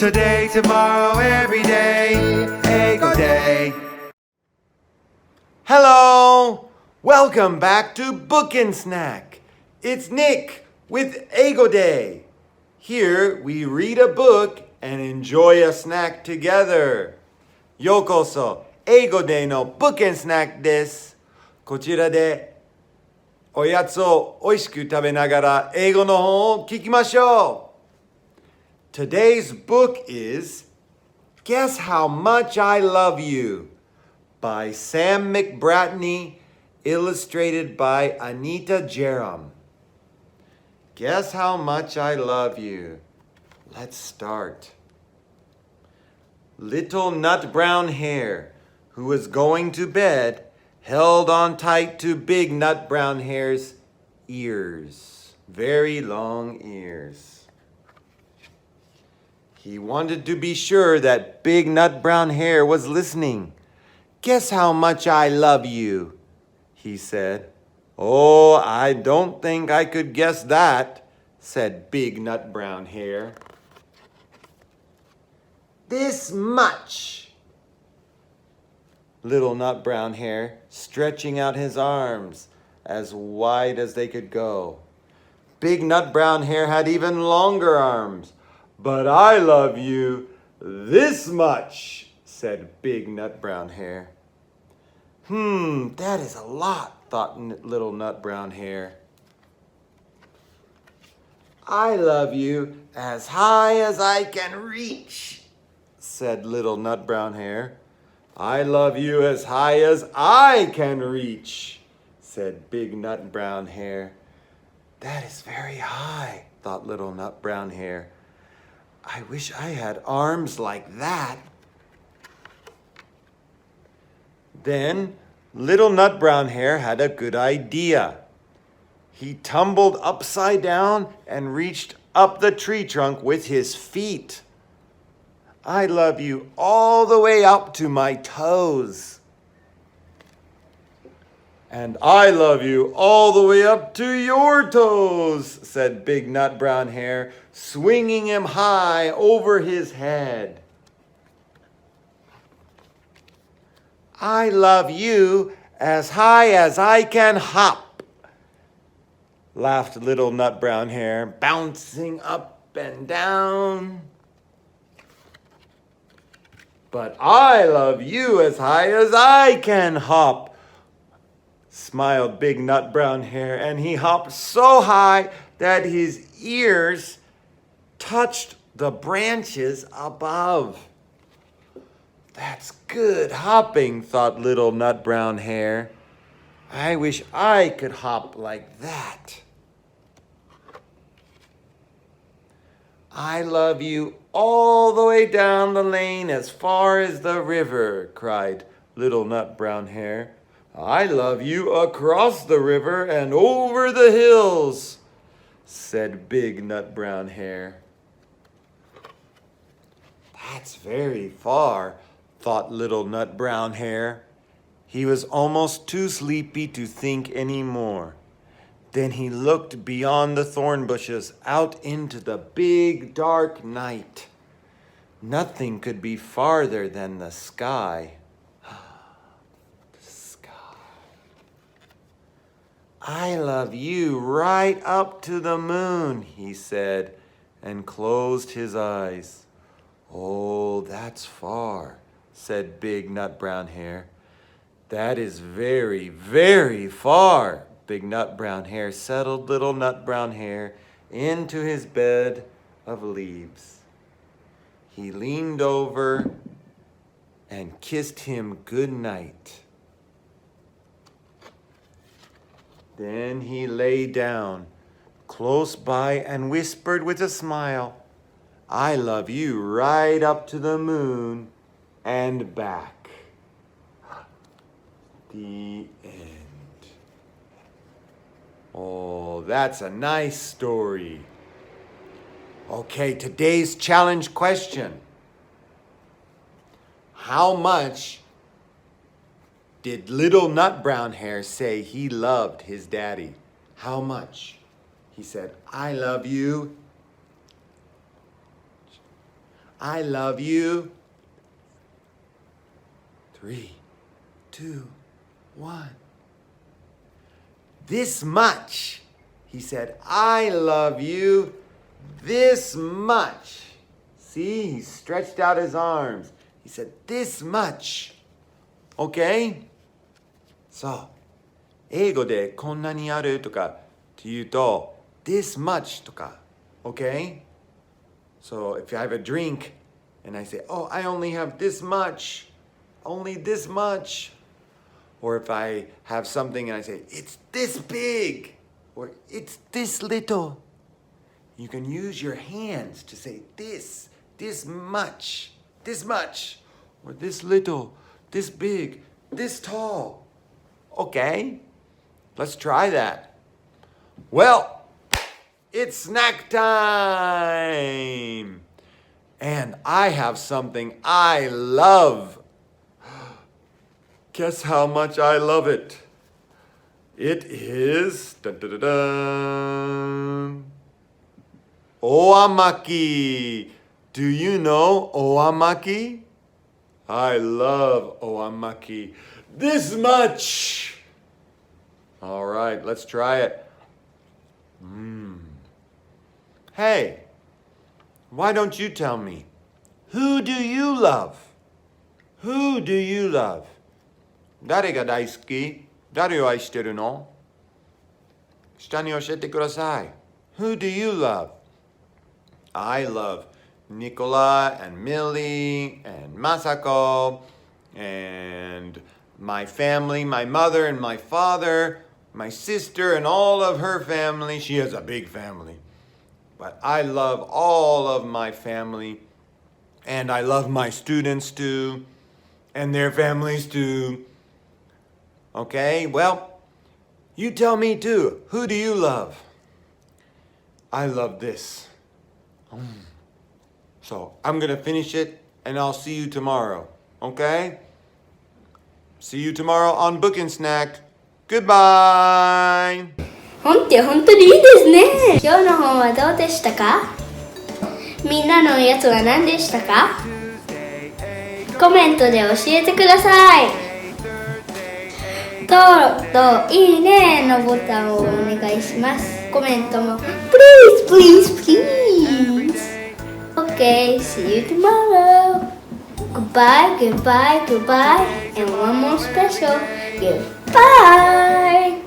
Today, tomorrow, every day, Eigo Day. Hello! Welcome back to Book and Snack. It's Nick with Eigo Day. Here we read a book and enjoy a snack together. ようこそ、Eigo Day の Book and Snack です。こちらでおやつをおいしく食べながら英語の本を聞きましょう。Today's book is Guess How Much I Love You by Sam McBratney, illustrated by Anita Jerem. Guess how much I love you. Let's start. Little nut brown hare, who was going to bed, held on tight to big nut brown hare's ears, very long ears. He wanted to be sure that big nut brown hare was listening. Guess how much I love you, he said. Oh, I don't think I could guess that, said big nut brown hare. This much. Little nut brown hare, stretching out his arms as wide as they could go. Big nut brown hare had even longer arms. But I love you this much, said big nut brown hare. That is a lot, thought little nut brown hare. I love you as high as I can reach, said little nut brown hare. I love you as high as I can reach, said big nut brown hare. That is very high, thought little nut brown hare. I wish I had arms like that. Then little nut brown hare had a good idea. He tumbled upside down and reached up the tree trunk with his feet. I love you all the way up to my toes. And I love you all the way up to your toes, said big nut brown hare, swinging him high over his head. I love you as high as I can hop, laughed little nut brown hare, bouncing up and down. But I love you as high as I can hop, smiled big nut brown hare, and he hopped so high that his ears touched the branches above. That's good hopping, thought little nut brown hare. I wish I could hop like that. I love you all the way down the lane as far as the river, cried little nut brown hare. I love you across the river and over the hills, said big nut brown hare. That's very far, thought little nut brown hare. He was almost too sleepy to think any more. Then he looked beyond the thorn bushes out into the big dark night. Nothing could be farther than the sky. The sky. I love you right up to the moon, he said, and closed his eyes. Oh, that's far, said big nut brown hare. That is very, very far. Big nut brown hare settled little nut brown hare into his bed of leaves. He leaned over and kissed him good night. Then he lay down close by and whispered with a smile, I love you right up to the moon and back. The end. Oh, that's a nice story. Okay, today's challenge question. How much did little nut brown hare say he loved his daddy? How much? He said, I love you I love you. 3, 2, 1. This much. He said, I love you this much. See, he stretched out his arms. He said, this much. Okay? そう。英語でこんなにあるとかって言うと、this much とか。Okay? So if I have a drink and I say, oh, I only have this much. Only this much. Or if I have something and I say, it's this big. Or it's this little. You can use your hands to say this much, or this little, this big, this tall. Okay, let's try that. Well, it's snack time. And I have something I love. Guess how much I love it. It is Oanmaki. Do you know Oanmaki? I love Oanmaki. This much. All right, let's try it. Hey, why don't you tell me? Who do you love? Who do you love? 誰が大好き？誰を愛してるの？下に教えてください。Who do you love? I love Nicola and Millie and Masako and my family, my mother and my father, my sister and all of her family. She has a big family. But I love all of my family, and I love my students too, and their families too. Okay, well, you tell me too. Who do you love? I love this. So I'm going to finish it, and I'll see you tomorrow. Okay? See you tomorrow on Book and Snack. Goodbye! 本って本当にいいですね。今日の本はどうでしたか？みんなのやつは何でしたか？コメントで教えてください。登録といいねのボタンをお願いします。コメントも Please Okay, see you tomorrow. Goodbye, goodbye, goodbye. And one more special. Goodbye.